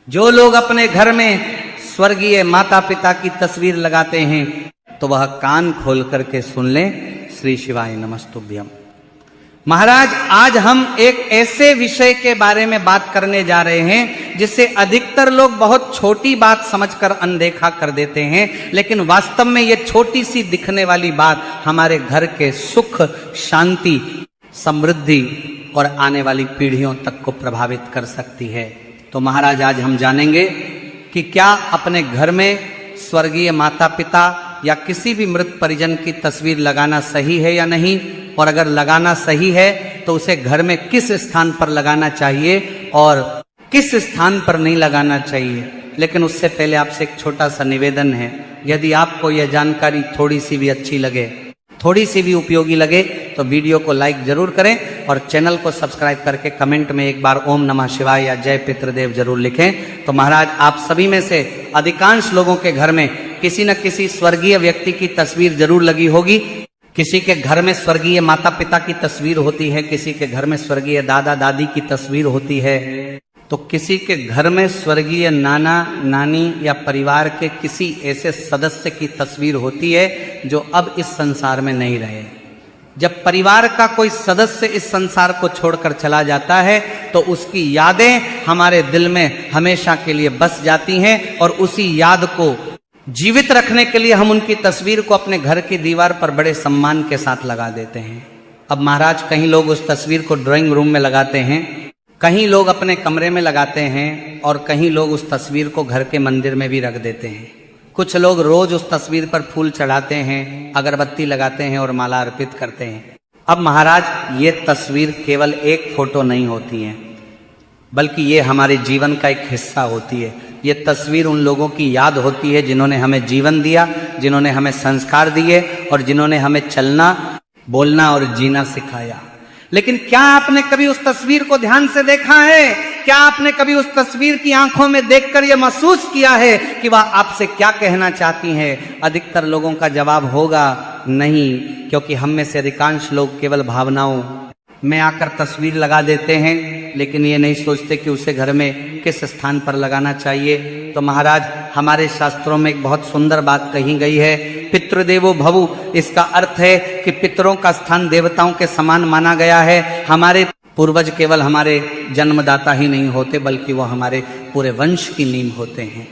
जो लोग अपने घर में स्वर्गीय माता पिता की तस्वीर लगाते हैं तो वह कान खोल करके सुन लें। श्री शिवाय नमस्तुभ्यम। महाराज, आज हम एक ऐसे विषय के बारे में बात करने जा रहे हैं जिसे अधिकतर लोग बहुत छोटी बात समझकर अनदेखा कर देते हैं, लेकिन वास्तव में यह छोटी सी दिखने वाली बात हमारे घर के सुख, शांति, समृद्धि और आने वाली पीढ़ियों तक को प्रभावित कर सकती है। तो महाराज, आज हम जानेंगे कि क्या अपने घर में स्वर्गीय माता पिता या किसी भी मृत परिजन की तस्वीर लगाना सही है या नहीं, और अगर लगाना सही है तो उसे घर में किस स्थान पर लगाना चाहिए और किस स्थान पर नहीं लगाना चाहिए। लेकिन उससे पहले आपसे एक छोटा सा निवेदन है, यदि आपको यह जानकारी थोड़ी सी भी अच्छी लगे, थोड़ी सी भी उपयोगी लगे तो वीडियो को लाइक जरूर करें और चैनल को सब्सक्राइब करके कमेंट में एक बार ओम नमः शिवाय या जय पितृदेव जरूर लिखें। तो महाराज, आप सभी में से अधिकांश लोगों के घर में किसी न किसी स्वर्गीय व्यक्ति की तस्वीर जरूर लगी होगी। किसी के घर में स्वर्गीय माता पिता की तस्वीर होती है, किसी के घर में स्वर्गीय दादा दादी की तस्वीर होती है, तो किसी के घर में स्वर्गीय नाना नानी या परिवार के किसी ऐसे सदस्य की तस्वीर होती है जो अब इस संसार में नहीं रहे। जब परिवार का कोई सदस्य इस संसार को छोड़कर चला जाता है तो उसकी यादें हमारे दिल में हमेशा के लिए बस जाती हैं और उसी याद को जीवित रखने के लिए हम उनकी तस्वीर को अपने घर की दीवार पर बड़े सम्मान के साथ लगा देते हैं। अब महाराज, कहीं लोग उस तस्वीर को ड्राइंग रूम में लगाते हैं, कहीं लोग अपने कमरे में लगाते हैं और कहीं लोग उस तस्वीर को घर के मंदिर में भी रख देते हैं। कुछ लोग रोज उस तस्वीर पर फूल चढ़ाते हैं, अगरबत्ती लगाते हैं और माला अर्पित करते हैं। अब महाराज, ये तस्वीर केवल एक फोटो नहीं होती है, बल्कि ये हमारे जीवन का एक हिस्सा होती है। ये तस्वीर उन लोगों की याद होती है जिन्होंने हमें जीवन दिया, जिन्होंने हमें संस्कार दिए और जिन्होंने हमें चलना, बोलना और जीना सिखाया। लेकिन क्या आपने कभी उस तस्वीर को ध्यान से देखा है? क्या आपने कभी उस तस्वीर की आंखों में देखकर यह महसूस किया है कि वह आपसे क्या कहना चाहती हैं? अधिकतर लोगों का जवाब होगा नहीं, क्योंकि हम में से अधिकांश लोग केवल भावनाओं में आकर तस्वीर लगा देते हैं, लेकिन ये नहीं सोचते कि उसे घर में किस स्थान पर लगाना चाहिए। तो महाराज, हमारे शास्त्रों में एक बहुत सुंदर बात कही गई है, पितृदेवो भवु। इसका अर्थ है कि पितरों का स्थान देवताओं के समान माना गया है। हमारे पूर्वज केवल हमारे जन्मदाता ही नहीं होते, बल्कि वो हमारे पूरे वंश की नींव होते हैं।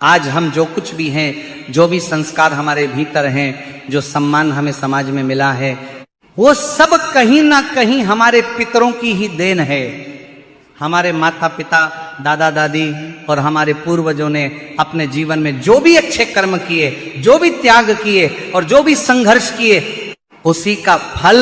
आज हम जो कुछ भी हैं, जो भी संस्कार हमारे भीतर हैं, जो सम्मान हमें समाज में मिला है, वो सब कहीं ना कहीं हमारे पितरों की ही देन है। हमारे माता पिता, दादा दादी और हमारे पूर्वजों ने अपने जीवन में जो भी अच्छे कर्म किए, जो भी त्याग किए और जो भी संघर्ष किए, उसी का फल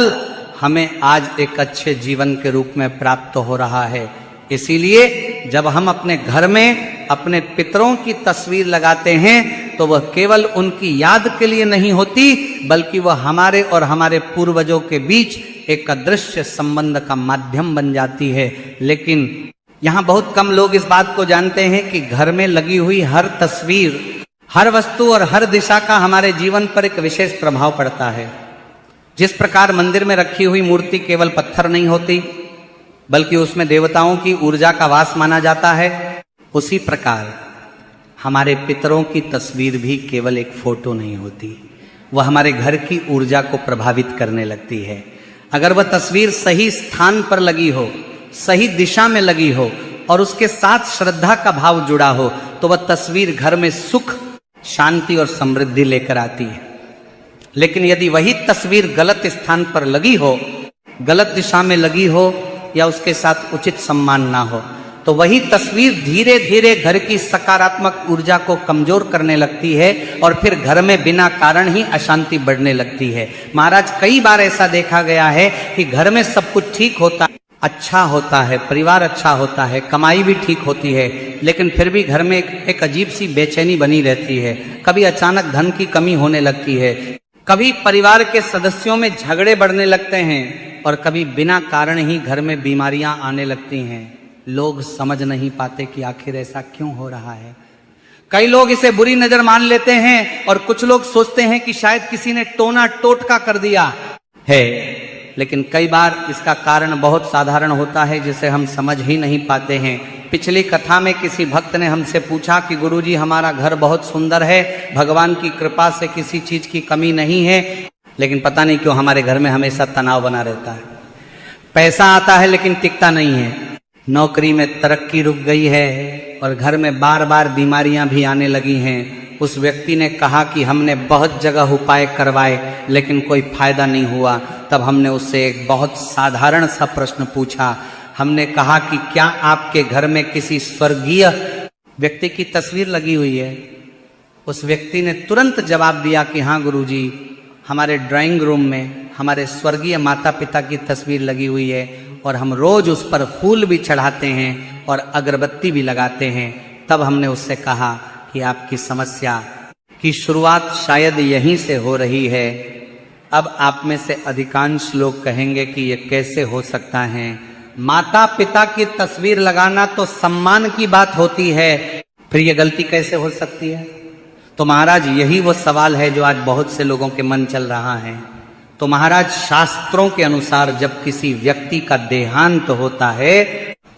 हमें आज एक अच्छे जीवन के रूप में प्राप्त हो रहा है। इसीलिए जब हम अपने घर में अपने पितरों की तस्वीर लगाते हैं तो वह केवल उनकी याद के लिए नहीं होती, बल्कि वह हमारे और हमारे पूर्वजों के बीच एक अदृश्य संबंध का माध्यम बन जाती है। लेकिन यहाँ बहुत कम लोग इस बात को जानते हैं कि घर में लगी हुई हर तस्वीर, हर वस्तु और हर दिशा का हमारे जीवन पर एक विशेष प्रभाव पड़ता है। जिस प्रकार मंदिर में रखी हुई मूर्ति केवल पत्थर नहीं होती, बल्कि उसमें देवताओं की ऊर्जा का वास माना जाता है, उसी प्रकार हमारे पितरों की तस्वीर भी केवल एक फोटो नहीं होती, वह हमारे घर की ऊर्जा को प्रभावित करने लगती है। अगर वह तस्वीर सही स्थान पर लगी हो, सही दिशा में लगी हो और उसके साथ श्रद्धा का भाव जुड़ा हो, तो वह तस्वीर घर में सुख, शांति और समृद्धि लेकर आती है। लेकिन यदि वही तस्वीर गलत स्थान पर लगी हो, गलत दिशा में लगी हो या उसके साथ उचित सम्मान ना हो, तो वही तस्वीर धीरे धीरे घर की सकारात्मक ऊर्जा को कमजोर करने लगती है और फिर घर में बिना कारण ही अशांति बढ़ने लगती है। महाराज, कई बार ऐसा देखा गया है कि घर में सब कुछ ठीक होता, अच्छा होता है, परिवार अच्छा होता है, कमाई भी ठीक होती है, लेकिन फिर भी घर में एक अजीब सी बेचैनी बनी रहती है। कभी अचानक धन की कमी होने लगती है, कभी परिवार के सदस्यों में झगड़े बढ़ने लगते हैं और कभी बिना कारण ही घर में बीमारियां आने लगती हैं। लोग समझ नहीं पाते कि आखिर ऐसा क्यों हो रहा है। कई लोग इसे बुरी नजर मान लेते हैं और कुछ लोग सोचते हैं कि शायद किसी ने टोना टोटका कर दिया है, लेकिन कई बार इसका कारण बहुत साधारण होता है जिसे हम समझ ही नहीं पाते हैं। पिछली कथा में किसी भक्त ने हमसे पूछा कि गुरुजी हमारा घर बहुत सुंदर है, भगवान की कृपा से किसी चीज की कमी नहीं है, लेकिन पता नहीं क्यों हमारे घर में हमेशा तनाव बना रहता है। पैसा आता है लेकिन टिकता नहीं है, नौकरी में तरक्की रुक गई है और घर में बार बार बीमारियां भी आने लगी हैं। उस व्यक्ति ने कहा कि हमने बहुत जगह उपाय करवाए लेकिन कोई फायदा नहीं हुआ। तब हमने उससे एक बहुत साधारण सा प्रश्न पूछा। हमने कहा कि क्या आपके घर में किसी स्वर्गीय व्यक्ति की तस्वीर लगी हुई है? उस व्यक्ति ने तुरंत जवाब दिया कि हाँ गुरुजी, हमारे ड्राइंग रूम में हमारे स्वर्गीय माता पिता की तस्वीर लगी हुई है और हम रोज उस पर फूल भी चढ़ाते हैं और अगरबत्ती भी लगाते हैं। तब हमने उससे कहा कि आपकी समस्या की शुरुआत शायद यहीं से हो रही है। अब आप में से अधिकांश लोग कहेंगे कि ये कैसे हो सकता है? माता पिता की तस्वीर लगाना तो सम्मान की बात होती है, फिर ये गलती कैसे हो सकती है? तो महाराज यही वो सवाल है जो आज बहुत से लोगों के मन चल रहा है। तो महाराज शास्त्रों के अनुसार जब किसी व्यक्ति का देहांत होता है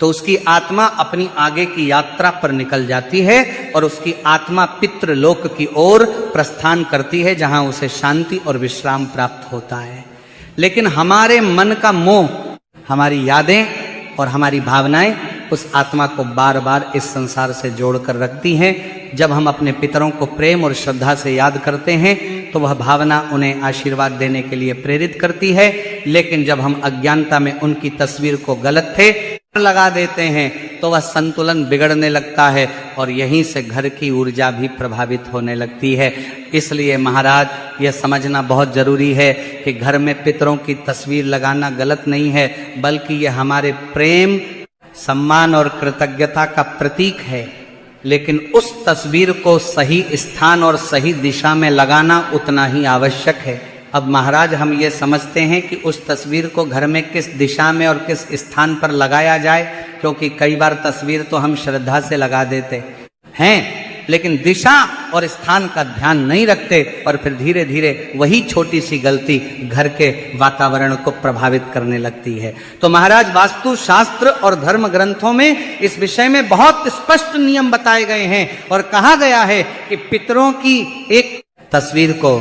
तो उसकी आत्मा अपनी आगे की यात्रा पर निकल जाती है और उसकी आत्मा पितृलोक की ओर प्रस्थान करती है, जहां उसे शांति और विश्राम प्राप्त होता है। लेकिन हमारे मन का मोह, हमारी यादें और हमारी भावनाएं उस आत्मा को बार बार इस संसार से जोड़कर रखती हैं। जब हम अपने पितरों को प्रेम और श्रद्धा से याद करते हैं तो वह भावना उन्हें आशीर्वाद देने के लिए प्रेरित करती है। लेकिन जब हम अज्ञानता में उनकी तस्वीर को गलत थे लगा देते हैं तो वह संतुलन बिगड़ने लगता है और यहीं से घर की ऊर्जा भी प्रभावित होने लगती है। इसलिए महाराज यह समझना बहुत जरूरी है कि घर में पितरों की तस्वीर लगाना गलत नहीं है, बल्कि यह हमारे प्रेम, सम्मान और कृतज्ञता का प्रतीक है। लेकिन उस तस्वीर को सही स्थान और सही दिशा में लगाना उतना ही आवश्यक है। अब महाराज हम ये समझते हैं कि उस तस्वीर को घर में किस दिशा में और किस स्थान पर लगाया जाए, क्योंकि कई बार तस्वीर तो हम श्रद्धा से लगा देते हैं लेकिन दिशा और स्थान का ध्यान नहीं रखते और फिर धीरे धीरे वही छोटी सी गलती घर के वातावरण को प्रभावित करने लगती है। तो महाराज वास्तु शास्त्र और धर्म ग्रंथों में इस विषय में बहुत स्पष्ट नियम बताए गए हैं और कहा गया है कि पितरों की एक तस्वीर को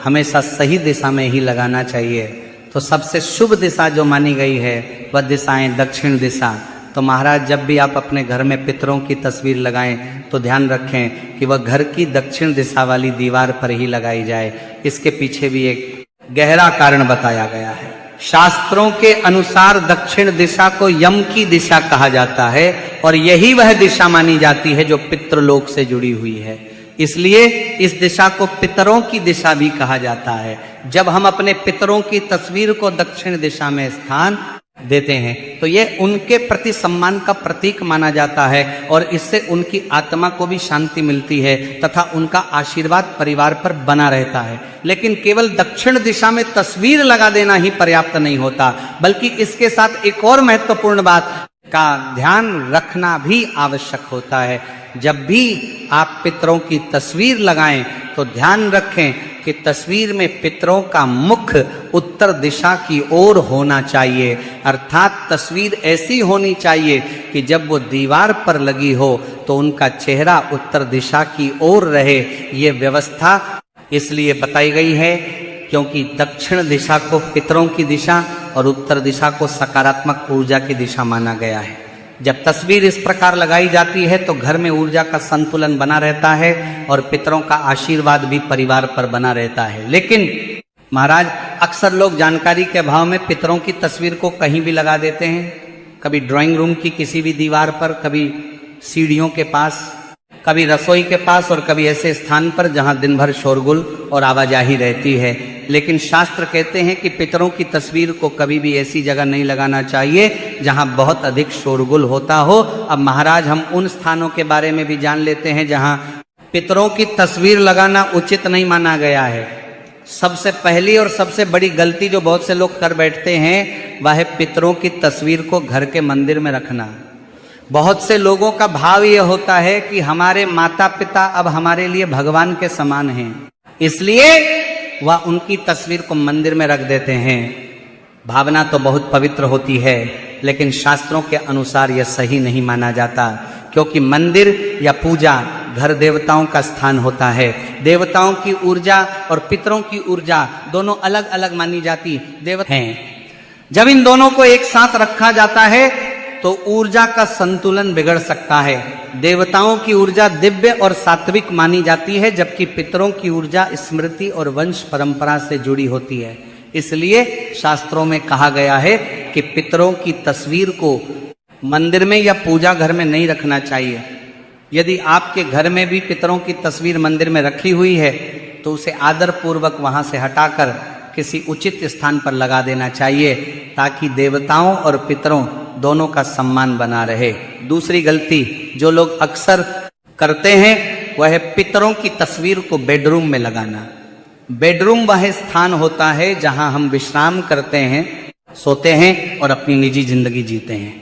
हमेशा सही दिशा में ही लगाना चाहिए। तो सबसे शुभ दिशा जो मानी गई है वह दिशाएं दक्षिण दिशा। तो महाराज जब भी आप अपने घर में पितरों की तस्वीर लगाएं तो ध्यान रखें कि वह घर की दक्षिण दिशा वाली दीवार पर ही लगाई जाए। इसके पीछे भी एक गहरा कारण बताया गया है। शास्त्रों के अनुसार दक्षिण दिशा को यम की दिशा कहा जाता है और यही वह दिशा मानी जाती है जो पितृलोक से जुड़ी हुई है। इसलिए इस दिशा को पितरों की दिशा भी कहा जाता है। जब हम अपने पितरों की तस्वीर को दक्षिण दिशा में स्थान देते हैं तो यह उनके प्रति सम्मान का प्रतीक माना जाता है और इससे उनकी आत्मा को भी शांति मिलती है तथा उनका आशीर्वाद परिवार पर बना रहता है। लेकिन केवल दक्षिण दिशा में तस्वीर लगा देना ही पर्याप्त नहीं होता, बल्कि इसके साथ एक और महत्वपूर्ण बात का ध्यान रखना भी आवश्यक होता है। जब भी आप पितरों की तस्वीर लगाएं तो ध्यान रखें कि तस्वीर में पितरों का मुख उत्तर दिशा की ओर होना चाहिए, अर्थात तस्वीर ऐसी होनी चाहिए कि जब वो दीवार पर लगी हो तो उनका चेहरा उत्तर दिशा की ओर रहे। ये व्यवस्था इसलिए बताई गई है क्योंकि दक्षिण दिशा को पितरों की दिशा और उत्तर दिशा को सकारात्मक ऊर्जा की दिशा माना गया है। जब तस्वीर इस प्रकार लगाई जाती है तो घर में ऊर्जा का संतुलन बना रहता है और पितरों का आशीर्वाद भी परिवार पर बना रहता है। लेकिन महाराज अक्सर लोग जानकारी के अभाव में पितरों की तस्वीर को कहीं भी लगा देते हैं, कभी ड्राइंग रूम की किसी भी दीवार पर, कभी सीढ़ियों के पास, कभी रसोई के पास और कभी ऐसे स्थान पर जहां दिन भर शोरगुल और आवाजाही रहती है। लेकिन शास्त्र कहते हैं कि पितरों की तस्वीर को कभी भी ऐसी जगह नहीं लगाना चाहिए जहां बहुत अधिक शोरगुल होता हो। अब महाराज हम उन स्थानों के बारे में भी जान लेते हैं जहां पितरों की तस्वीर लगाना उचित नहीं माना गया है। सबसे पहली और सबसे बड़ी गलती जो बहुत से लोग कर बैठते हैं वह है पितरों की तस्वीर को घर के मंदिर में रखना। बहुत से लोगों का भाव यह होता है कि हमारे माता पिता अब हमारे लिए भगवान के समान हैं, इसलिए वह उनकी तस्वीर को मंदिर में रख देते हैं। भावना तो बहुत पवित्र होती है, लेकिन शास्त्रों के अनुसार यह सही नहीं माना जाता, क्योंकि मंदिर या पूजा घर देवताओं का स्थान होता है। देवताओं की ऊर्जा और पितरों की ऊर्जा दोनों अलग अलग मानी जाती देवता हैं। जब इन दोनों को एक साथ रखा जाता है तो ऊर्जा का संतुलन बिगड़ सकता है। देवताओं की ऊर्जा दिव्य और सात्विक मानी जाती है, जबकि पितरों की ऊर्जा स्मृति और वंश परंपरा से जुड़ी होती है। इसलिए शास्त्रों में कहा गया है कि पितरों की तस्वीर को मंदिर में या पूजा घर में नहीं रखना चाहिए। यदि आपके घर में भी पितरों की तस्वीर मंदिर में रखी हुई है तो उसे आदर पूर्वक वहां से हटाकर किसी उचित स्थान पर लगा देना चाहिए, ताकि देवताओं और पितरों दोनों का सम्मान बना रहे। दूसरी गलती जो लोग अक्सर करते हैं वह है पितरों की तस्वीर को बेडरूम में लगाना। बेडरूम वह स्थान होता है जहां हम विश्राम करते हैं, सोते हैं और अपनी निजी जिंदगी जीते हैं।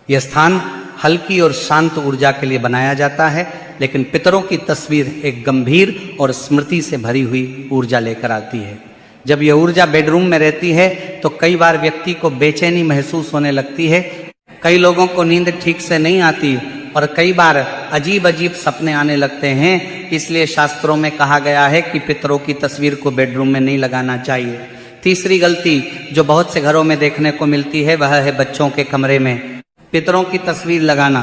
यह स्थान हल्की और शांत ऊर्जा के लिए बनाया जाता है, लेकिन पितरों की तस्वीर एक गंभीर और स्मृति से भरी हुई ऊर्जा लेकर आती है। जब यह ऊर्जा बेडरूम में रहती है तो कई बार व्यक्ति को बेचैनी महसूस होने लगती है, कई लोगों को नींद ठीक से नहीं आती और कई बार अजीब अजीब सपने आने लगते हैं। इसलिए शास्त्रों में कहा गया है कि पितरों की तस्वीर को बेडरूम में नहीं लगाना चाहिए। तीसरी गलती जो बहुत से घरों में देखने को मिलती है वह है बच्चों के कमरे में पितरों की तस्वीर लगाना।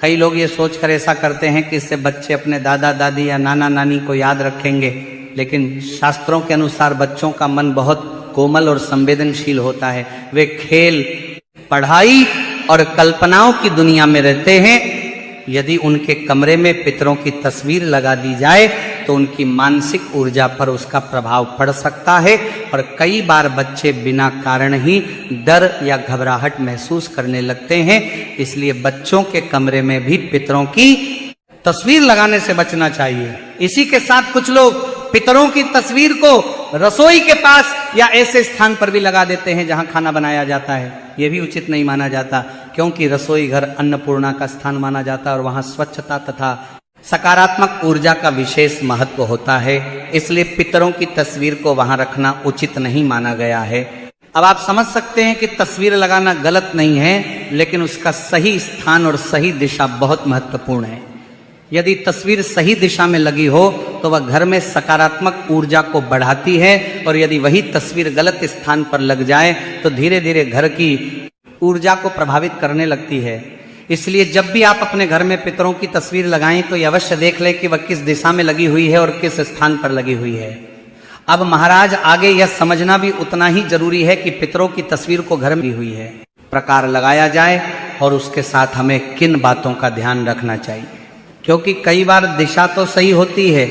कई लोग ये सोचकर ऐसा करते हैं कि इससे बच्चे अपने दादा दादी या नाना नानी को याद रखेंगे, लेकिन शास्त्रों के अनुसार बच्चों का मन बहुत कोमल और संवेदनशील होता है। वे खेल, पढ़ाई और कल्पनाओं की दुनिया में रहते हैं। यदि उनके कमरे में पितरों की तस्वीर लगा दी जाए तो उनकी मानसिक ऊर्जा पर उसका प्रभाव पड़ सकता है और कई बार बच्चे बिना कारण ही डर या घबराहट महसूस करने लगते हैं। इसलिए बच्चों के कमरे में भी पितरों की तस्वीर लगाने से बचना चाहिए। इसी के साथ कुछ लोग पितरों की तस्वीर को रसोई के पास या ऐसे स्थान पर भी लगा देते हैं जहां खाना बनाया जाता है। यह भी उचित नहीं माना जाता, क्योंकि रसोई घर अन्नपूर्णा का स्थान माना जाता है और वहां स्वच्छता तथा सकारात्मक ऊर्जा का विशेष महत्व होता है। इसलिए पितरों की तस्वीर को वहां रखना उचित नहीं माना गया है। अब आप समझ सकते हैं कि तस्वीर लगाना गलत नहीं है, लेकिन उसका सही स्थान और सही दिशा बहुत महत्वपूर्ण है। यदि तस्वीर सही दिशा में लगी हो तो वह घर में सकारात्मक ऊर्जा को बढ़ाती है, और यदि वही तस्वीर गलत स्थान पर लग जाए तो धीरे धीरे घर की ऊर्जा को प्रभावित करने लगती है। इसलिए जब भी आप अपने घर में पितरों की तस्वीर लगाएं तो यह अवश्य देख लें कि वह किस दिशा में लगी हुई है और किस स्थान पर लगी हुई है। अब महाराज आगे यह समझना भी उतना ही जरूरी है कि पितरों की तस्वीर को घर में हुई है प्रकार लगाया जाए और उसके साथ हमें किन बातों का ध्यान रखना चाहिए, क्योंकि कई बार दिशा तो सही होती है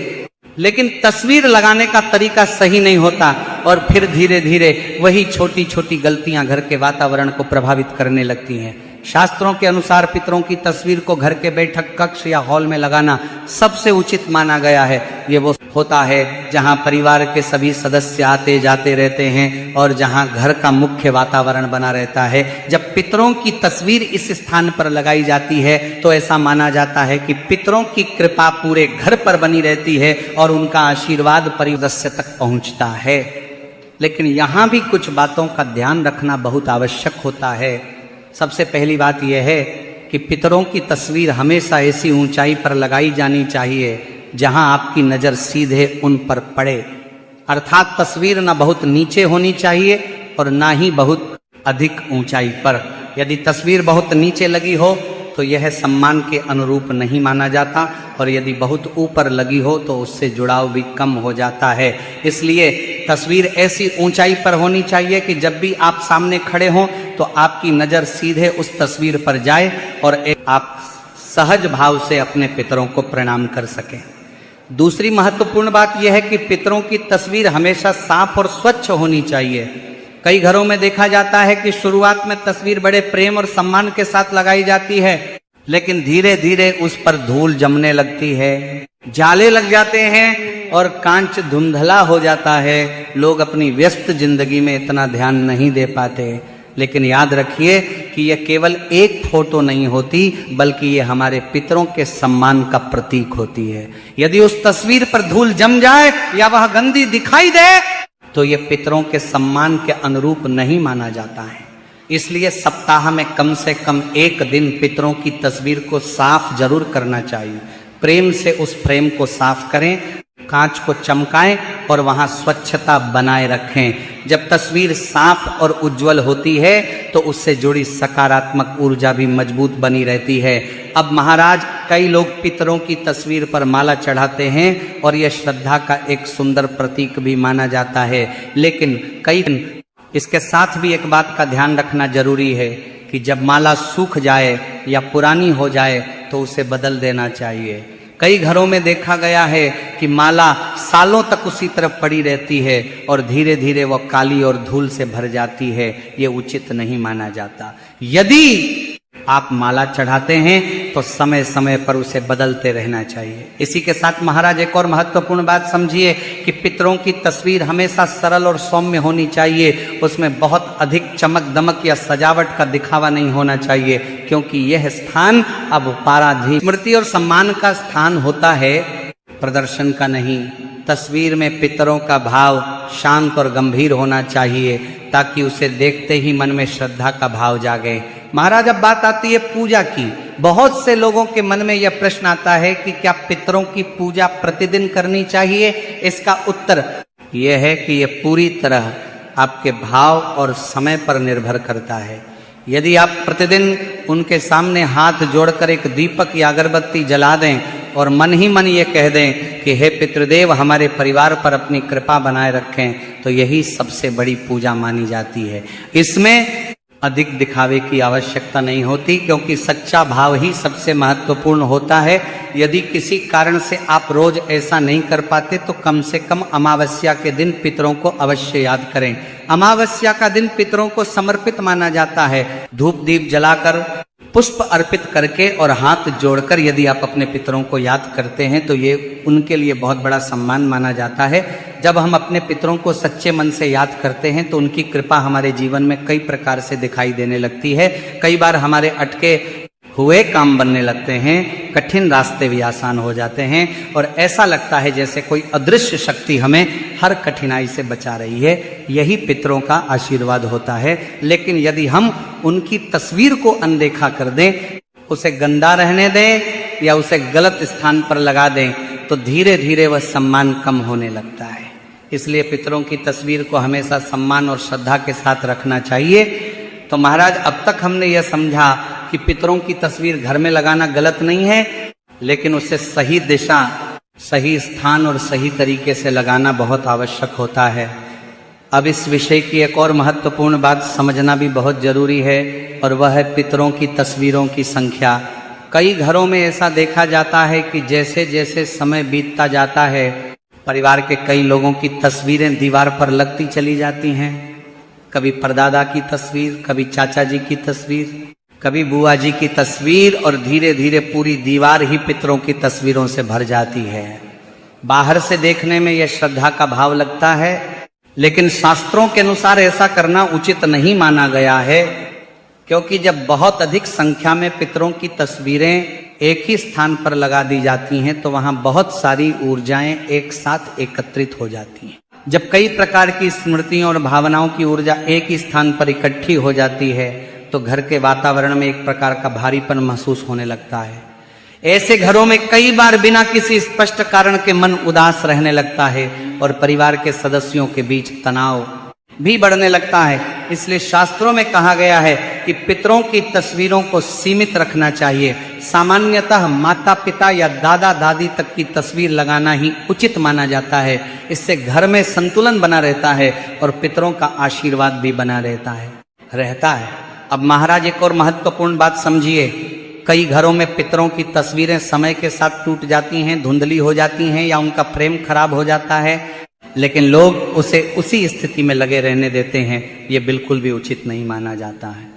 लेकिन तस्वीर लगाने का तरीका सही नहीं होता और फिर धीरे धीरे वही छोटी छोटी गलतियां घर के वातावरण को प्रभावित करने लगती हैं। शास्त्रों के अनुसार पितरों की तस्वीर को घर के बैठक कक्ष या हॉल में लगाना सबसे उचित माना गया है। ये वो होता है जहां परिवार के सभी सदस्य आते जाते रहते हैं और जहां घर का मुख्य वातावरण बना रहता है। जब पितरों की तस्वीर इस स्थान पर लगाई जाती है तो ऐसा माना जाता है कि पितरों की कृपा पूरे घर पर बनी रहती है और उनका आशीर्वाद परिवार सदस्य तक पहुंचता है। लेकिन यहाँ भी कुछ बातों का ध्यान रखना बहुत आवश्यक होता है। सबसे पहली बात यह है कि पितरों की तस्वीर हमेशा ऐसी ऊंचाई पर लगाई जानी चाहिए जहां आपकी नजर सीधे उन पर पड़े, अर्थात तस्वीर न बहुत नीचे होनी चाहिए और ना ही बहुत अधिक ऊंचाई पर। यदि तस्वीर बहुत नीचे लगी हो तो यह सम्मान के अनुरूप नहीं माना जाता, और यदि बहुत ऊपर लगी हो तो उससे जुड़ाव भी कम हो जाता है। इसलिए तस्वीर ऐसी ऊंचाई पर होनी चाहिए कि जब भी आप सामने खड़े हों तो आपकी नज़र सीधे उस तस्वीर पर जाए और आप सहज भाव से अपने पितरों को प्रणाम कर सकें। दूसरी महत्वपूर्ण बात यह है कि पितरों की तस्वीर हमेशा साफ और स्वच्छ होनी चाहिए। कई घरों में देखा जाता है कि शुरुआत में तस्वीर बड़े प्रेम और सम्मान के साथ लगाई जाती है, लेकिन धीरे धीरे उस पर धूल जमने लगती है, जाले लग जाते हैं और कांच धुंधला हो जाता है। लोग अपनी व्यस्त जिंदगी में इतना ध्यान नहीं दे पाते। लेकिन याद रखिए कि यह केवल एक फोटो नहीं होती, बल्कि ये हमारे पितरों के सम्मान का प्रतीक होती है। यदि उस तस्वीर पर धूल जम जाए या वह गंदी दिखाई दे तो ये पितरों के सम्मान के अनुरूप नहीं माना जाता है। इसलिए सप्ताह में कम से कम एक दिन पितरों की तस्वीर को साफ जरूर करना चाहिए। प्रेम से उस फ्रेम को साफ करें, कांच को चमकाएं और वहां स्वच्छता बनाए रखें। जब तस्वीर साफ और उज्जवल होती है तो उससे जुड़ी सकारात्मक ऊर्जा भी मजबूत बनी रहती है। अब महाराज, कई लोग पितरों की तस्वीर पर माला चढ़ाते हैं और यह श्रद्धा का एक सुंदर प्रतीक भी माना जाता है, लेकिन इसके साथ भी एक बात का ध्यान रखना जरूरी है कि जब माला सूख जाए या पुरानी हो जाए तो उसे बदल देना चाहिए। कई घरों में देखा गया है कि माला सालों तक उसी तरफ पड़ी रहती है और धीरे धीरे वह काली और धूल से भर जाती है। ये उचित नहीं माना जाता। यदि आप माला चढ़ाते हैं तो समय समय पर उसे बदलते रहना चाहिए। इसी के साथ महाराज एक और महत्वपूर्ण बात समझिए कि पितरों की तस्वीर हमेशा सरल और सौम्य होनी चाहिए। उसमें बहुत अधिक चमक दमक या सजावट का दिखावा नहीं होना चाहिए, क्योंकि यह स्थान अब उपाराधीन स्मृति और सम्मान का स्थान होता है, प्रदर्शन का नहीं। तस्वीर में पितरों का भाव शांत और गंभीर होना चाहिए ताकि उसे देखते ही मन में श्रद्धा का भाव जागे। महाराज, अब बात आती है पूजा की। बहुत से लोगों के मन में यह प्रश्न आता है कि क्या पितरों की पूजा प्रतिदिन करनी चाहिए? इसका उत्तर यह है कि यह पूरी तरह आपके भाव और समय पर निर्भर करता है। यदि आप प्रतिदिन उनके सामने हाथ जोड़कर एक दीपक या अगरबत्ती जला दें और मन ही मन ये कह दें कि हे पितृदेव, हमारे परिवार पर अपनी कृपा बनाए रखें, तो यही सबसे बड़ी पूजा मानी जाती है। इसमें अधिक दिखावे की आवश्यकता नहीं होती, क्योंकि सच्चा भाव ही सबसे महत्वपूर्ण होता है। यदि किसी कारण से आप रोज ऐसा नहीं कर पाते तो कम से कम अमावस्या के दिन पितरों को अवश्य याद करें। अमावस्या का दिन पितरों को समर्पित माना जाता है। धूप दीप जलाकर, पुष्प अर्पित करके और हाथ जोड़कर यदि आप अपने पितरों को याद करते हैं तो ये उनके लिए बहुत बड़ा सम्मान माना जाता है। जब हम अपने पितरों को सच्चे मन से याद करते हैं तो उनकी कृपा हमारे जीवन में कई प्रकार से दिखाई देने लगती है। कई बार हमारे अटके हुए काम बनने लगते हैं, कठिन रास्ते भी आसान हो जाते हैं और ऐसा लगता है जैसे कोई अदृश्य शक्ति हमें हर कठिनाई से बचा रही है। यही पितरों का आशीर्वाद होता है। लेकिन यदि हम उनकी तस्वीर को अनदेखा कर दें, उसे गंदा रहने दें या उसे गलत स्थान पर लगा दें, तो धीरे धीरे वह सम्मान कम होने लगता है। इसलिए पितरों की तस्वीर को हमेशा सम्मान और श्रद्धा के साथ रखना चाहिए। तो महाराज, अब तक हमने यह समझा कि पितरों की तस्वीर घर में लगाना गलत नहीं है, लेकिन उसे सही दिशा, सही स्थान और सही तरीके से लगाना बहुत आवश्यक होता है। अब इस विषय की एक और महत्वपूर्ण बात समझना भी बहुत जरूरी है, और वह है पितरों की तस्वीरों की संख्या। कई घरों में ऐसा देखा जाता है कि जैसे जैसे समय बीतता जाता है, परिवार के कई लोगों की तस्वीरें दीवार पर लगती चली जाती हैं। कभी परदादा की तस्वीर, कभी चाचा जी की तस्वीर, कभी बुआ जी की तस्वीर, और धीरे धीरे पूरी दीवार ही पितरों की तस्वीरों से भर जाती है। बाहर से देखने में यह श्रद्धा का भाव लगता है, लेकिन शास्त्रों के अनुसार ऐसा करना उचित नहीं माना गया है, क्योंकि जब बहुत अधिक संख्या में पितरों की तस्वीरें एक ही स्थान पर लगा दी जाती हैं तो वहां बहुत सारी ऊर्जाएं एक साथ एकत्रित हो जाती हैं। जब कई प्रकार की स्मृतियों और भावनाओं की ऊर्जा एक ही स्थान पर इकट्ठी हो जाती है तो घर के वातावरण में एक प्रकार का भारीपन महसूस होने लगता है। ऐसे घरों में कई बार बिना किसी स्पष्ट कारण के मन उदास रहने लगता है और परिवार के सदस्यों के बीच तनाव भी बढ़ने लगता है। इसलिए शास्त्रों में कहा गया है कि पितरों की तस्वीरों को सीमित रखना चाहिए। सामान्यतः माता पिता या दादा दादी तक की तस्वीर लगाना ही उचित माना जाता है। इससे घर में संतुलन बना रहता है और पितरों का आशीर्वाद भी बना रहता है। अब महाराज, एक और महत्वपूर्ण बात समझिए। कई घरों में पितरों की तस्वीरें समय के साथ टूट जाती हैं, धुंधली हो जाती हैं या उनका फ्रेम खराब हो जाता है, लेकिन लोग उसे उसी स्थिति में लगे रहने देते हैं। ये बिल्कुल भी उचित नहीं माना जाता है,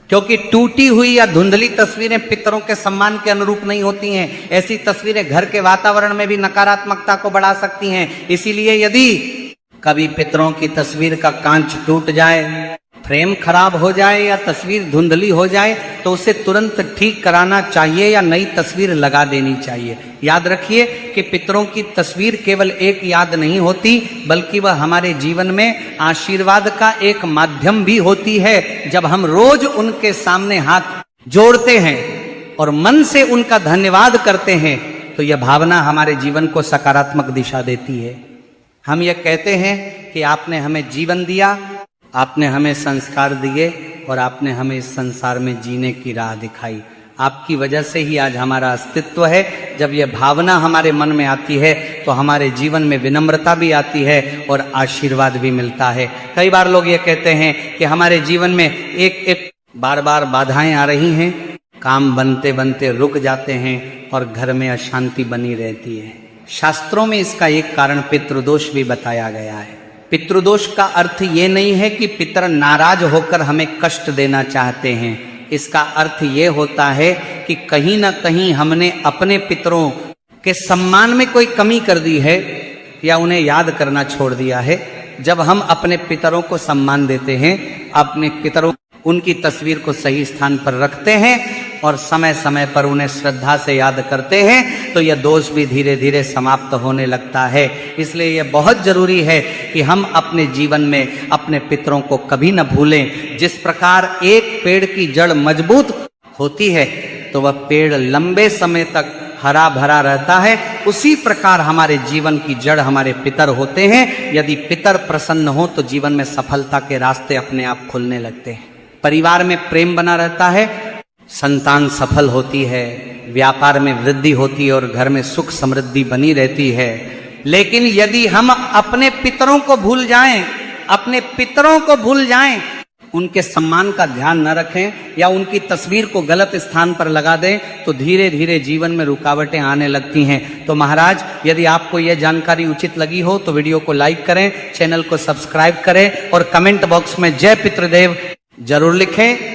क्योंकि टूटी हुई या धुंधली तस्वीरें पितरों के सम्मान के अनुरूप नहीं होती हैं। ऐसी तस्वीरें घर के वातावरण में भी नकारात्मकता को बढ़ा सकती हैं। इसीलिए यदि कभी पितरों की तस्वीर का कांच टूट जाए फ्रेम खराब हो जाए या तस्वीर धुंधली हो जाए तो उसे तुरंत ठीक कराना चाहिए या नई तस्वीर लगा देनी चाहिए। याद रखिए कि पितरों की तस्वीर केवल एक याद नहीं होती, बल्कि वह हमारे जीवन में आशीर्वाद का एक माध्यम भी होती है। जब हम रोज उनके सामने हाथ जोड़ते हैं और मन से उनका धन्यवाद करते हैं तो यह भावना हमारे जीवन को सकारात्मक दिशा देती है। हम यह कहते हैं कि आपने हमें जीवन दिया, आपने हमें संस्कार दिए और आपने हमें इस संसार में जीने की राह दिखाई। आपकी वजह से ही आज हमारा अस्तित्व है। जब यह भावना हमारे मन में आती है तो हमारे जीवन में विनम्रता भी आती है और आशीर्वाद भी मिलता है। कई बार लोग ये कहते हैं कि हमारे जीवन में एक बार बार बाधाएं आ रही हैं, काम बनते बनते रुक जाते हैं और घर में अशांति बनी रहती है। शास्त्रों में इसका एक कारण पितृदोष भी बताया गया है। पितृदोष का अर्थ ये नहीं है कि पितर नाराज होकर हमें कष्ट देना चाहते हैं। इसका अर्थ ये होता है कि कहीं ना कहीं हमने अपने पितरों के सम्मान में कोई कमी कर दी है या उन्हें याद करना छोड़ दिया है। जब हम अपने पितरों को सम्मान देते हैं, अपने पितरों उनकी तस्वीर को सही स्थान पर रखते हैं और समय समय पर उन्हें श्रद्धा से याद करते हैं तो यह दोष भी धीरे धीरे समाप्त होने लगता है। इसलिए यह बहुत जरूरी है कि हम अपने जीवन में अपने पितरों को कभी न भूलें। जिस प्रकार एक पेड़ की जड़ मजबूत होती है तो वह पेड़ लंबे समय तक हरा भरा रहता है, उसी प्रकार हमारे जीवन की जड़ हमारे पितर होते हैं। यदि पितर प्रसन्न हो तो जीवन में सफलता के रास्ते अपने आप खुलने लगते हैं। परिवार में प्रेम बना रहता है, संतान सफल होती है, व्यापार में वृद्धि होती है और घर में सुख समृद्धि बनी रहती है। लेकिन यदि हम अपने पितरों को भूल जाएं, अपने पितरों को भूल जाएं, उनके सम्मान का ध्यान न रखें या उनकी तस्वीर को गलत स्थान पर लगा दें तो धीरे धीरे जीवन में रुकावटें आने लगती हैं। तो महाराज, यदि आपको यह जानकारी उचित लगी हो तो वीडियो को लाइक करें, चैनल को सब्सक्राइब करें और कमेंट बॉक्स में जय पितृदेव जरूर लिखें।